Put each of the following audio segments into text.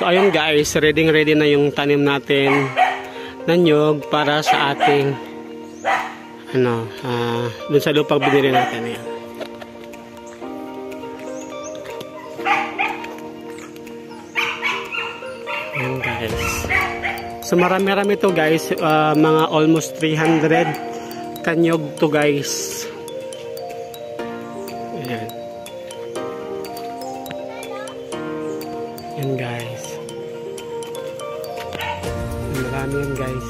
So ayun guys, ready na yung tanim natin na nyug para sa ating dun sa lupang binili natin. Ayan. Ayan guys. So marami-rami to guys, mga almost 300 kanyog to guys. Ayan. Ayan guys. Marami yan guys.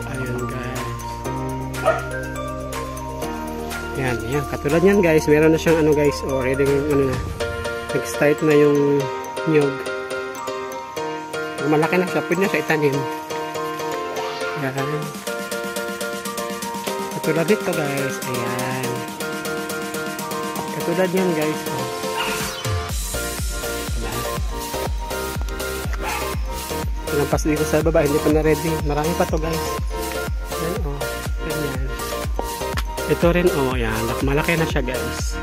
Ayan guys. Yan, katulad yan guys. Meron na siyang guys, already na. Nag-start na yung nyug. Malaki na siya, pwede na siya itanim. Yan. Katulad dito guys. Ayan. Katulad yan guys. Lampas dito sa baba, hindi pa na ready. Marami pa to guys. Yan ganyan. Ito rin yan. Malaki na siya guys.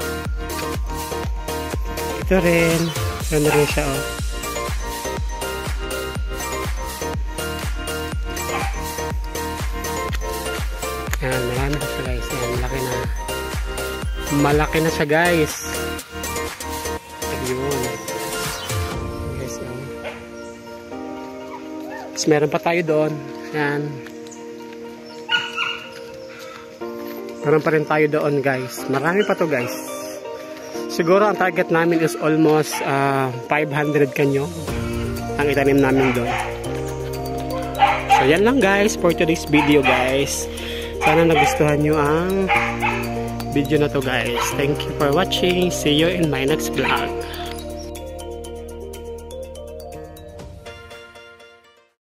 Ito rin. Ito na rin siya Yan, marami na siya guys. Yan, malaki na siya guys. Ayun. Guys, Tapos meron pa tayo doon. Yan. Meron pa rin tayo doon guys. Marami pa to guys. Siguro ang target namin is almost 500 kanyo ang itanim namin doon. So yan lang guys for today's video guys. Sana nagustuhan nyo ang video na to guys. Thank you for watching. See you in my next vlog.